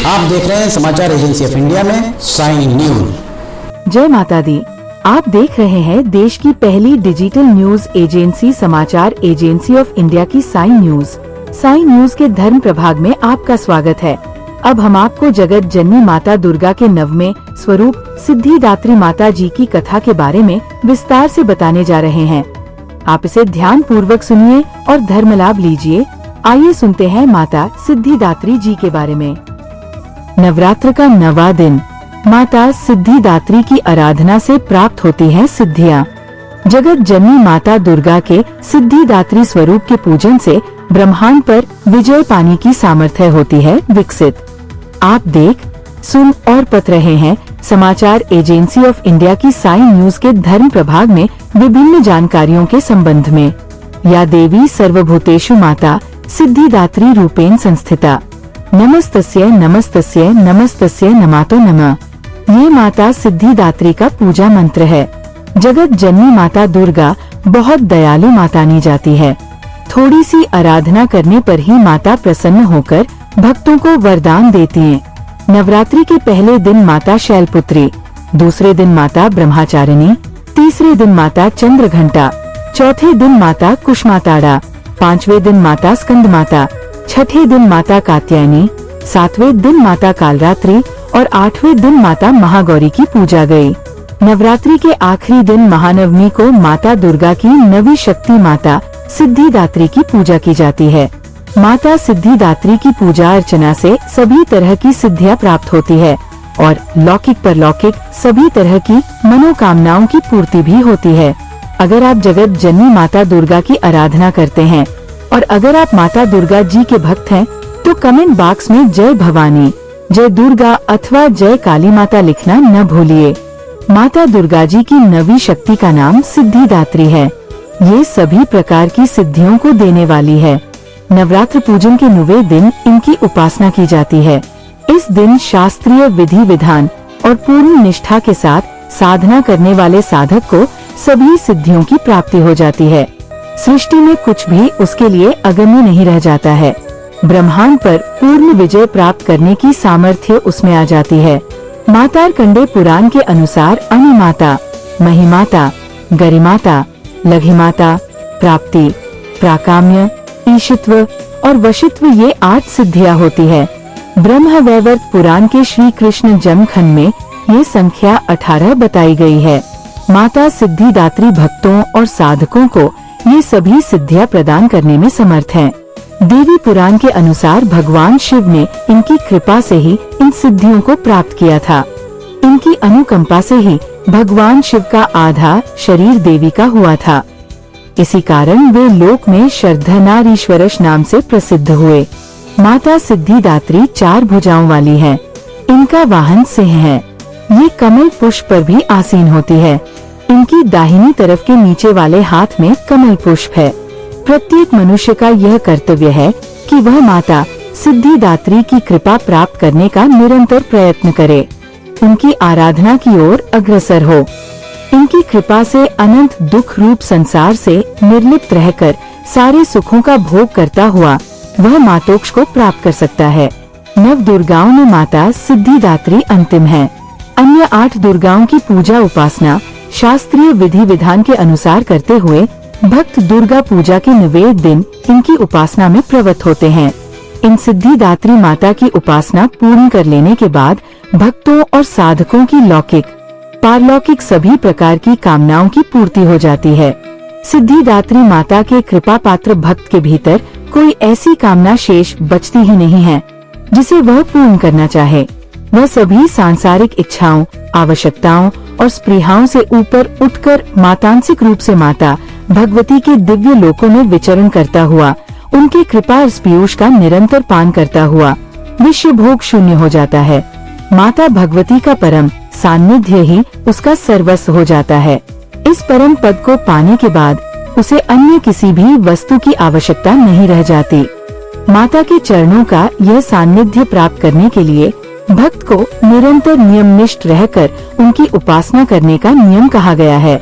आप देख रहे हैं समाचार एजेंसी ऑफ इंडिया में साई न्यूज। जय माता दी। आप देख रहे हैं देश की पहली डिजिटल न्यूज एजेंसी समाचार एजेंसी ऑफ इंडिया की साई न्यूज। साई न्यूज के धर्म प्रभाग में आपका स्वागत है। अब हम आपको जगत जननी माता दुर्गा के नववें स्वरूप सिद्धिदात्री माता जी की कथा के बारे में विस्तार से बताने जा रहे हैं। आप इसे ध्यान पूर्वक सुनिए और धर्म लाभ लीजिए। आइए सुनते हैं माता सिद्धिदात्री जी के बारे में। नवरात्र का 9वां दिन माता सिद्धिदात्री की आराधना से प्राप्त होती हैं सिद्धियां। जगत जननी माता दुर्गा के सिद्धिदात्री स्वरूप के पूजन से ब्रह्मांड पर विजय पाने की सामर्थ्य होती है विकसित। आप देख, सुन और पढ़ रहे हैं समाचार एजेंसी ऑफ इंडिया की साई न्यूज के धर्म प्रभाग में विभिन्न जानकारियों के संबंध में। या देवी सर्वभूतेषु माता सिद्धिदात्री रूपेण संस्थिता। नमस्तस्यै नमस्तस्यै नमस्तस्यै नमातो नमः। ये माता सिद्धिदात्री का पूजा मंत्र है। जगत जननी माता दुर्गा बहुत दयालु मातानी जाती है। थोड़ी सी आराधना करने पर ही माता प्रसन्न होकर भक्तों को वरदान देती हैं। नवरात्रि के पहले दिन माता शैलपुत्री, दूसरे दिन माता ब्रह्मचारिणी, तीसरे दिन माता चंद्रघंटा, चौथे दिन माता कुष्माताड़ा, पांचवें दिन माता स्कंद माता, छठे दिन माता कात्यायनी, सातवें दिन माता कालरात्रि और आठवें दिन माता महागौरी की पूजा गई। नवरात्रि के आखिरी दिन महानवमी को माता दुर्गा की नवी शक्ति माता सिद्धिदात्री की पूजा की जाती है। माता सिद्धिदात्री की पूजा अर्चना से सभी तरह की सिद्धियां प्राप्त होती है और लौकिक परलौकिक सभी तरह की मनोकामनाओं की पूर्ति भी होती है। अगर आप जगत जननी माता दुर्गा की आराधना करते हैं और अगर आप माता दुर्गा जी के भक्त हैं तो कमेंट बॉक्स में जय भवानी, जय दुर्गा अथवा जय काली माता लिखना न भूलिए। माता दुर्गा जी की नवी शक्ति का नाम सिद्धिदात्री है। ये सभी प्रकार की सिद्धियों को देने वाली है। नवरात्र पूजन के 9वें दिन इनकी उपासना की जाती है। इस दिन शास्त्रीय विधि विधान और पूर्ण निष्ठा के साथ साधना करने वाले साधक को सभी सिद्धियों की प्राप्ति हो जाती है। सृष्टि में कुछ भी उसके लिए अगम्य नहीं रह जाता है। ब्रह्मांड पर पूर्ण विजय प्राप्त करने की सामर्थ्य उसमें आ जाती है। मातार्कंडेय पुराण के अनुसार अनिमाता, महिमाता, गरिमाता, लघिमाता, प्राप्ति, प्राकाम्य, ईशित्व और वशित्व ये 8 सिद्धियां होती है। ब्रह्मवैवर्त पुराण के श्री कृष्ण जन्म खंड में ये संख्या 18 बताई गई है। माता सिद्धिदात्री भक्तों और साधकों को ये सभी सिद्धियां प्रदान करने में समर्थ हैं। देवी पुराण के अनुसार भगवान शिव ने इनकी कृपा से ही इन सिद्धियों को प्राप्त किया था। इनकी अनुकंपा से ही भगवान शिव का आधा शरीर देवी का हुआ था। इसी कारण वे लोक में शर्धनारीश्वरश नाम से प्रसिद्ध हुए। माता सिद्धिदात्री 4 भुजाओं वाली है। इनका वाहन सिंह है। ये कमल पुष्प पर भी आसीन होती है। इनकी दाहिनी तरफ के नीचे वाले हाथ में कमल पुष्प है। प्रत्येक मनुष्य का यह कर्तव्य है कि वह माता सिद्धिदात्री की कृपा प्राप्त करने का निरंतर प्रयत्न करे, उनकी आराधना की ओर अग्रसर हो। इनकी कृपा से अनंत दुख रूप संसार से निर्लिप्त रहकर सारे सुखों का भोग करता हुआ वह मातोक्ष को प्राप्त कर सकता है। 9 दुर्गाओं में माता सिद्धिदात्री अंतिम है। अन्य 8 दुर्गाओं की पूजा उपासना शास्त्रीय विधि विधान के अनुसार करते हुए भक्त दुर्गा पूजा के 9वें दिन इनकी उपासना में प्रवृत्त होते हैं। इन सिद्धिदात्री माता की उपासना पूर्ण कर लेने के बाद भक्तों और साधकों की लौकिक पारलौकिक सभी प्रकार की कामनाओं की पूर्ति हो जाती है। सिद्धिदात्री माता के कृपा पात्र भक्त के भीतर कोई ऐसी कामना शेष बचती ही नहीं है जिसे वह पूर्ण करना चाहे। वह सभी सांसारिक इच्छाओं, आवश्यकताओं और स्पृहाओं से ऊपर उठकर मातांसिक रूप से माता भगवती के दिव्य लोकों में विचरण करता हुआ, उनके कृपा पीयूष का निरंतर पान करता हुआ विश्व भोग शून्य हो जाता है। माता भगवती का परम सान्निध्य ही उसका सर्वस्व हो जाता है। इस परम पद को पाने के बाद उसे अन्य किसी भी वस्तु की आवश्यकता नहीं रह जाती। माता के चरणों का यह सान्निध्य प्राप्त करने के लिए भक्त को निरंतर नियमनिष्ठ रहकर उनकी उपासना करने का नियम कहा गया है।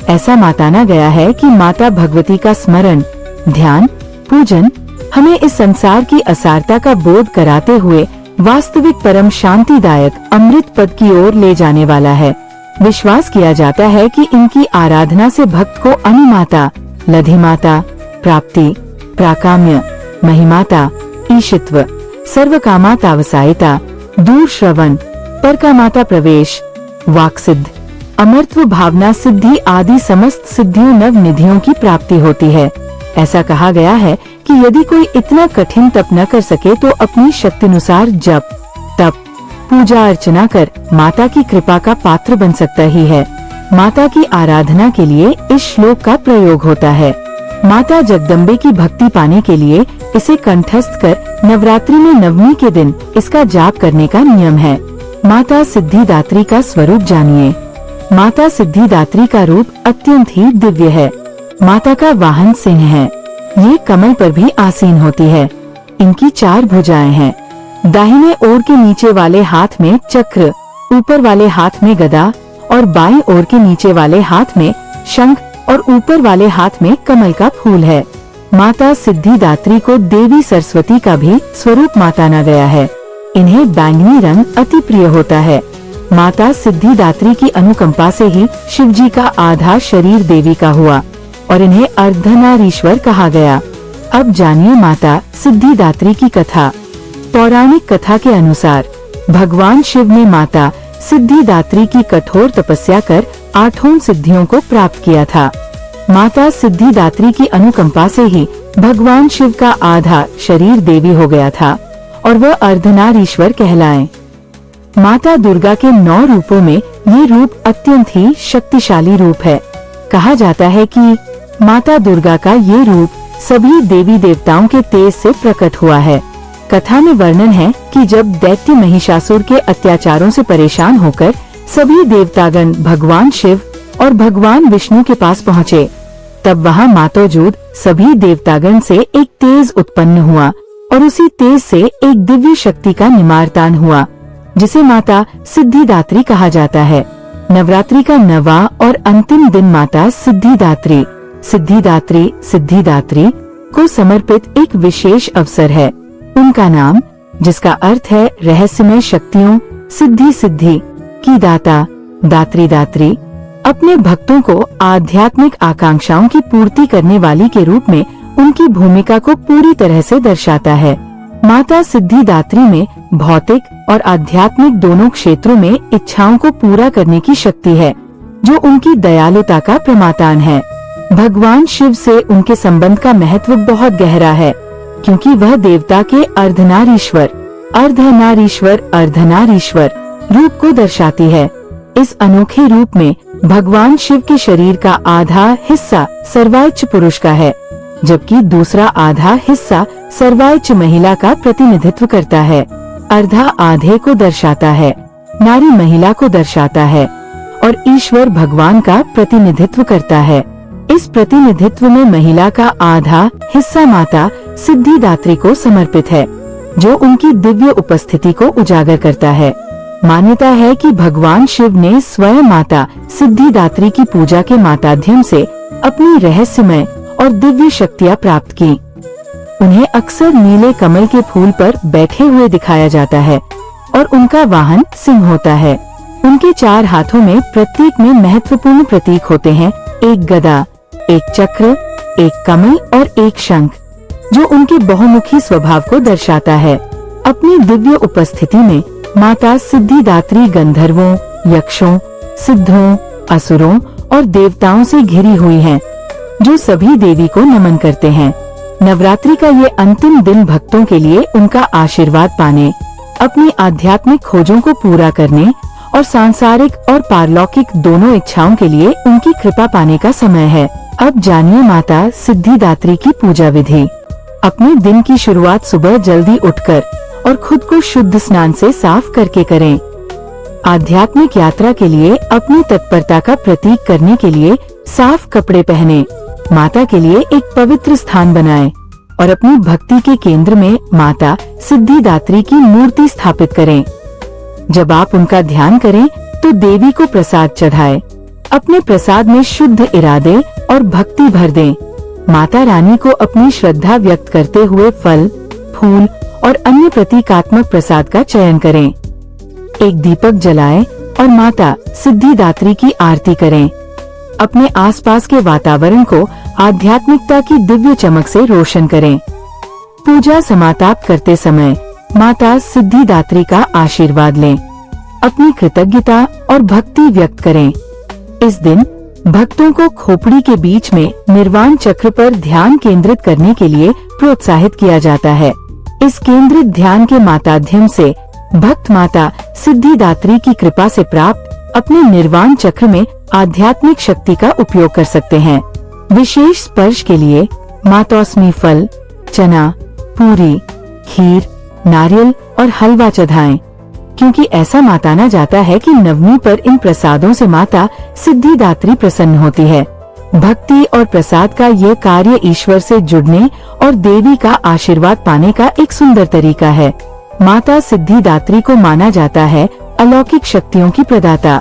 ऐसा माना गया है कि माता भगवती का स्मरण, ध्यान, पूजन हमें इस संसार की असारता का बोध कराते हुए वास्तविक परम शांतिदायक अमृत पद की ओर ले जाने वाला है। विश्वास किया जाता है कि इनकी आराधना से भक्त को अनिमाता, लधिमाता, प्राप्ति, प्राकाम्य, महिमाता, ईशित्व, सर्वकामातावसायिता, दूर श्रवण, परकामाता प्रवेश, वाक्सिद्ध, अमरत्व, भावना सिद्धि आदि समस्त सिद्धियों नव निधियों की प्राप्ति होती है। ऐसा कहा गया है कि यदि कोई इतना कठिन तप न कर सके तो अपनी शक्तिनुसार जप, तप, पूजा अर्चना कर माता की कृपा का पात्र बन सकता ही है। माता की आराधना के लिए इस श्लोक का प्रयोग होता है। माता जगदम्बे की भक्ति पाने के लिए इसे कंठस्थ कर नवरात्रि में नवमी के दिन इसका जाप करने का नियम है। माता सिद्धिदात्री का स्वरूप जानिए। माता सिद्धिदात्री का रूप अत्यंत ही दिव्य है। माता का वाहन सिंह है। ये कमल पर भी आसीन होती है। इनकी 4 भुजाएं हैं। दाहिने ओर के नीचे वाले हाथ में चक्र, ऊपर वाले हाथ में गदा और बाएं ओर के नीचे वाले हाथ में शंख और ऊपर वाले हाथ में कमल का फूल है। माता सिद्धिदात्री को देवी सरस्वती का भी स्वरूप माना गया है। इन्हें बैंगनी रंग अति प्रिय होता है। माता सिद्धिदात्री की अनुकंपा से ही शिवजी का आधा शरीर देवी का हुआ और इन्हें अर्धनारीश्वर कहा गया। अब जानिए माता सिद्धिदात्री की कथा। पौराणिक कथा के अनुसार भगवान शिव ने माता सिद्धिदात्री की कठोर तपस्या कर 8 सिद्धियों को प्राप्त किया था। माता सिद्धिदात्री की अनुकंपा से ही भगवान शिव का आधा शरीर देवी हो गया था और वह अर्धनारीश्वर कहलाए। माता दुर्गा के 9 रूपों में ये रूप अत्यंत ही शक्तिशाली रूप है। कहा जाता है कि माता दुर्गा का ये रूप सभी देवी देवताओं के तेज से प्रकट हुआ है। कथा में वर्णन है कि जब दैत्य महिषासुर के अत्याचारों से परेशान होकर सभी देवतागण भगवान शिव और भगवान विष्णु के पास पहुँचे, तब वहाँ मातौजूद सभी देवतागण से एक तेज उत्पन्न हुआ और उसी तेज से एक दिव्य शक्ति का निमारतान हुआ, जिसे माता सिद्धिदात्री कहा जाता है। नवरात्रि का 9वां और अंतिम दिन माता सिद्धिदात्री सिद्धिदात्री को समर्पित एक विशेष अवसर है। उनका नाम, जिसका अर्थ है रहस्यमय शक्तियों, सिद्धि की दाता, दात्री, अपने भक्तों को आध्यात्मिक आकांक्षाओं की पूर्ति करने वाली के रूप में उनकी भूमिका को पूरी तरह से दर्शाता है। माता सिद्धिदात्री में भौतिक और आध्यात्मिक दोनों क्षेत्रों में इच्छाओं को पूरा करने की शक्ति है, जो उनकी दयालुता का प्रमातान है। भगवान शिव से उनके संबंध का महत्व बहुत गहरा है, क्योंकि वह देवता के अर्धनारीश्वर रूप को दर्शाती है। इस अनोखे रूप में भगवान शिव के शरीर का आधा हिस्सा सर्वोच्च पुरुष का है, जबकि दूसरा आधा हिस्सा सर्वोच्च महिला का प्रतिनिधित्व करता है। अर्धा आधे को दर्शाता है, नारी महिला को दर्शाता है और ईश्वर भगवान का प्रतिनिधित्व करता है। इस प्रतिनिधित्व में महिला का आधा हिस्सा माता सिद्धिदात्री को समर्पित है, जो उनकी दिव्य उपस्थिति को उजागर करता है। मान्यता है कि भगवान शिव ने स्वयं माता सिद्धिदात्री की पूजा के माध्यम से अपनी रहस्यमय और दिव्य शक्तियाँ प्राप्त की। उन्हें अक्सर नीले कमल के फूल पर बैठे हुए दिखाया जाता है और उनका वाहन सिंह होता है। उनके 4 हाथों में प्रत्येक में महत्वपूर्ण प्रतीक होते हैं, एक गदा, एक चक्र, एक कमल और एक शंख, जो उनके बहुमुखी स्वभाव को दर्शाता है। अपनी दिव्य उपस्थिति में माता सिद्धिदात्री गंधर्वों, यक्षों, सिद्धों, असुरों और देवताओं से घिरी हुई हैं, जो सभी देवी को नमन करते हैं। नवरात्रि का ये अंतिम दिन भक्तों के लिए उनका आशीर्वाद पाने, अपनी आध्यात्मिक खोजों को पूरा करने और सांसारिक और पारलौकिक दोनों इच्छाओं के लिए उनकी कृपा पाने का समय है। अब जानिए माता सिद्धिदात्री की पूजा विधि। अपने दिन की शुरुआत सुबह जल्दी उठकर और खुद को शुद्ध स्नान से साफ करके करें। आध्यात्मिक यात्रा के लिए अपनी तत्परता का प्रतीक करने के लिए साफ कपड़े पहने, माता के लिए एक पवित्र स्थान बनाएं और अपनी भक्ति के केंद्र में माता सिद्धिदात्री की मूर्ति स्थापित करें। जब आप उनका ध्यान करें तो देवी को प्रसाद चढ़ाएं। अपने प्रसाद में शुद्ध इरादे और भक्ति भर दें। माता रानी को अपनी श्रद्धा व्यक्त करते हुए फल, फूल और अन्य प्रतीकात्मक प्रसाद का चयन करें। एक दीपक जलाएं और माता सिद्धिदात्री की आरती करें। अपने आसपास के वातावरण को आध्यात्मिकता की दिव्य चमक से रोशन करें। पूजा समाप्त करते समय माता सिद्धिदात्री का आशीर्वाद लें। अपनी कृतज्ञता और भक्ति व्यक्त करें। इस दिन भक्तों को खोपड़ी के बीच में निर्वाण चक्र पर ध्यान केंद्रित करने के लिए प्रोत्साहित किया जाता है। इस केंद्रित ध्यान के माध्यम से भक्त माता सिद्धिदात्री की कृपा से प्राप्त अपने निर्वाण चक्र में आध्यात्मिक शक्ति का उपयोग कर सकते हैं। विशेष स्पर्श के लिए मातौसमी फल, चना, पूरी, खीर, नारियल और हलवा चढ़ाएं, क्योंकि ऐसा माना जाता है कि नवमी पर इन प्रसादों से माता सिद्धिदात्री प्रसन्न होती है। भक्ति और प्रसाद का ये कार्य ईश्वर से जुड़ने और देवी का आशीर्वाद पाने का एक सुंदर तरीका है। माता सिद्धिदात्री को माना जाता है अलौकिक शक्तियों की प्रदाता।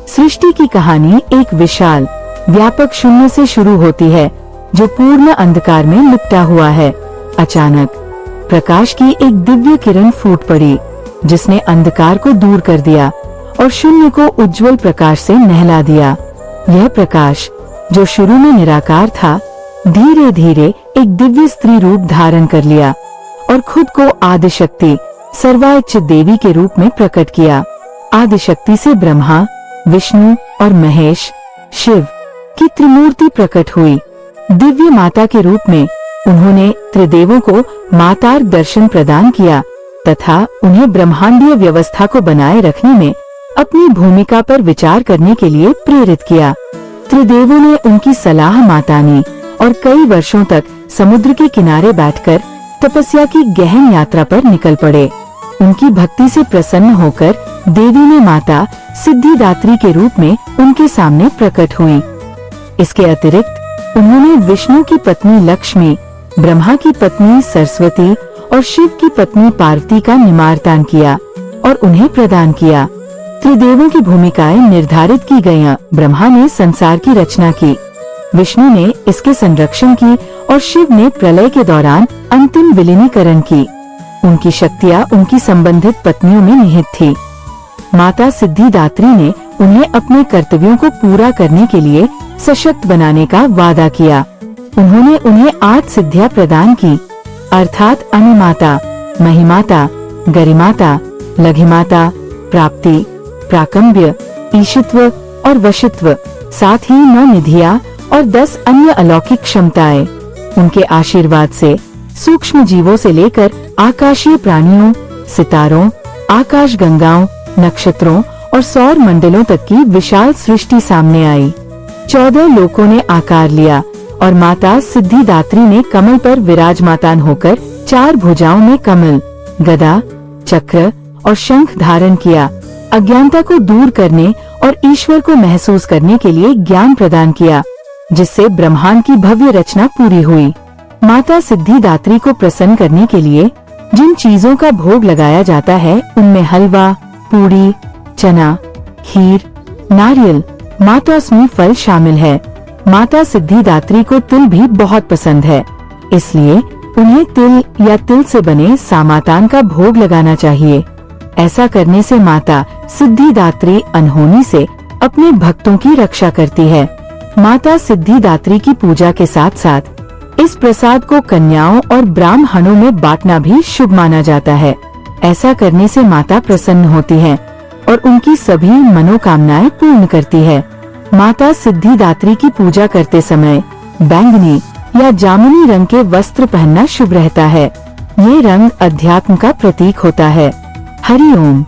सृष्टि की कहानी एक विशाल व्यापक शून्य से शुरू होती है, जो पूर्ण अंधकार में लिपटा हुआ है। अचानक प्रकाश की एक दिव्य किरण फूट पड़ी, जिसने अंधकार को दूर कर दिया और शून्य को उज्जवल प्रकाश से नहला दिया। यह प्रकाश, जो शुरू में निराकार था, धीरे धीरे एक दिव्य स्त्री रूप धारण कर लिया और खुद को आदिशक्ति सर्वाइच्छ देवी के रूप में प्रकट किया। आदिशक्ति से ब्रह्मा, विष्णु और महेश, शिव की त्रिमूर्ति प्रकट हुई। दिव्य माता के रूप में उन्होंने त्रिदेवों को मातार्ग दर्शन प्रदान किया तथा उन्हें ब्रह्मांडीय व्यवस्था को बनाए रखने में अपनी भूमिका पर विचार करने के लिए प्रेरित किया। त्रिदेवों ने उनकी सलाह मानी और कई वर्षों तक समुद्र के किनारे बैठकर तपस्या की गहन यात्रा पर निकल पड़े। उनकी भक्ति से प्रसन्न होकर देवी ने माता सिद्धिदात्री के रूप में उनके सामने प्रकट हुई। इसके अतिरिक्त उन्होंने विष्णु की पत्नी लक्ष्मी, ब्रह्मा की पत्नी सरस्वती और शिव की पत्नी पार्वती का निमार्तान किया और उन्हें प्रदान किया। त्रिदेवों की भूमिकाएं निर्धारित की गईं। ब्रह्मा ने संसार की रचना की, विष्णु ने इसके संरक्षण की और शिव ने प्रलय के दौरान अंतिम विलीनीकरण की। उनकी शक्तियां उनकी संबंधित पत्नियों में निहित थी। माता सिद्धिदात्री ने उन्हें अपने कर्तव्यों को पूरा करने के लिए सशक्त बनाने का वादा किया। उन्होंने उन्हें 8 सिद्धियां प्रदान की, अर्थात अनिमाता, महिमाता, गरिमाता, लघिमाता, प्राप्ति, प्राकंभ्य, ईशित्व और वशित्व, साथ ही 9 निधियां और 10 अन्य अलौकिक क्षमताएं। उनके आशीर्वाद से सूक्ष्म जीवों से लेकर आकाशीय प्राणियों, सितारों, आकाश गंगाओं, नक्षत्रों और सौर मंडलों तक की विशाल सृष्टि सामने आई। 14 लोकों ने आकार लिया और माता सिद्धिदात्री ने कमल पर विराजमान होकर 4 भुजाओं में कमल, गदा, चक्र और शंख धारण किया। अज्ञानता को दूर करने और ईश्वर को महसूस करने के लिए ज्ञान प्रदान किया, जिससे ब्रह्मांड की भव्य रचना पूरी हुई। माता सिद्धिदात्री को प्रसन्न करने के लिए जिन चीजों का भोग लगाया जाता है, उनमें हलवा, पूड़ी, चना, खीर, नारियल, मातौसमी फल शामिल है। माता सिद्धिदात्री को तिल भी बहुत पसंद है, इसलिए उन्हें तिल या तिल से बने सामातान का भोग लगाना चाहिए। ऐसा करने से माता सिद्धिदात्री अनहोनी से अपने भक्तों की रक्षा करती है। माता सिद्धिदात्री की पूजा के साथ साथ इस प्रसाद को कन्याओं और ब्राह्मणों में बांटना भी शुभ माना जाता है। ऐसा करने से माता प्रसन्न होती है और उनकी सभी मनोकामनाएं पूर्ण करती है। माता सिद्धिदात्री की पूजा करते समय बैंगनी या जामुनी रंग के वस्त्र पहनना शुभ रहता है। ये रंग अध्यात्म का प्रतीक होता है। हरि ओम।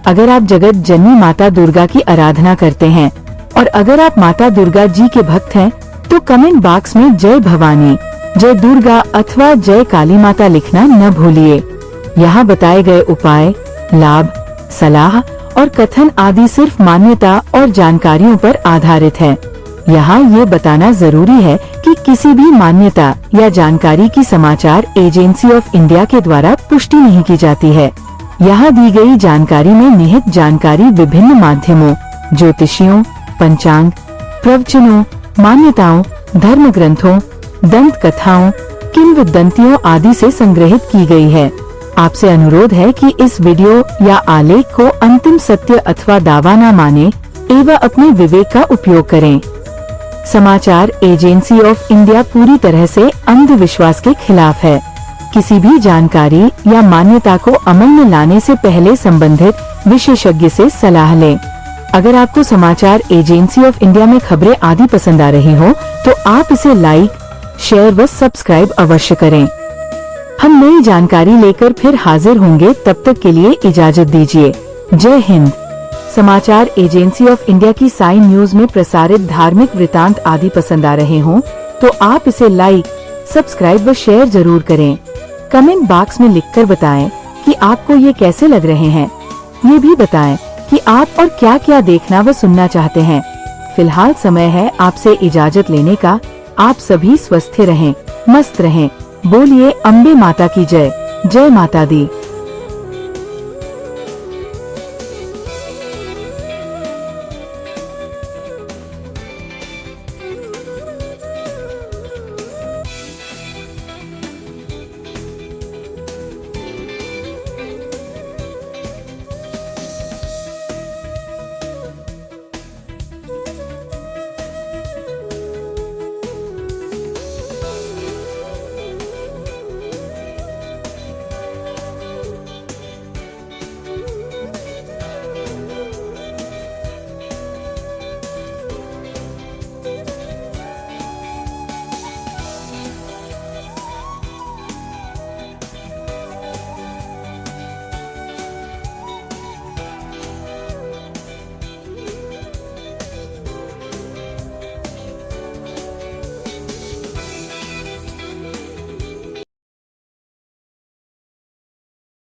अगर आप जगत जननी माता दुर्गा की आराधना करते हैं और अगर आप माता दुर्गा जी के भक्त हैं, तो कमेंट बॉक्स में जय भवानी, जय दुर्गा अथवा जय काली माता लिखना न भूलिए। यहाँ बताए गए उपाय, लाभ, सलाह और कथन आदि सिर्फ मान्यता और जानकारियों पर आधारित है। यहाँ ये बताना जरूरी है कि किसी भी मान्यता या जानकारी की समाचार एजेंसी ऑफ इंडिया के द्वारा पुष्टि नहीं की जाती है। यहाँ दी गई जानकारी में निहित जानकारी विभिन्न माध्यमों, ज्योतिषियों, पंचांग, प्रवचनों, मान्यताओं, धर्म ग्रंथों, दंत कथाओं, किंवदंतियों आदि से संग्रहित की गई है। आपसे अनुरोध है कि इस वीडियो या आलेख को अंतिम सत्य अथवा दावा न माने एवं अपने विवेक का उपयोग करें। समाचार एजेंसी ऑफ इंडिया पूरी तरह से अंधविश्वास के खिलाफ है। किसी भी जानकारी या मान्यता को अमल में लाने से पहले संबंधित विशेषज्ञ से सलाह लें। अगर आपको समाचार एजेंसी ऑफ इंडिया में खबरें आदि पसंद आ रही हो तो आप इसे लाइक, शेयर व सब्सक्राइब अवश्य करें। हम नई जानकारी लेकर फिर हाजिर होंगे, तब तक के लिए इजाजत दीजिए। जय हिंद। समाचार एजेंसी ऑफ इंडिया की साइन न्यूज में प्रसारित धार्मिक वृतांत आदि पसंद आ रहे हों तो आप इसे लाइक, सब्सक्राइब व शेयर जरूर करें। कमेंट बॉक्स में लिखकर बताएं कि आपको ये कैसे लग रहे हैं। ये भी बताएं कि आप और क्या क्या देखना व सुनना चाहते हैं। फिलहाल समय है आपसे इजाजत लेने का। आप सभी स्वस्थ रहें, मस्त रहें। बोलिए अम्बे माता की जय। जय माता दी।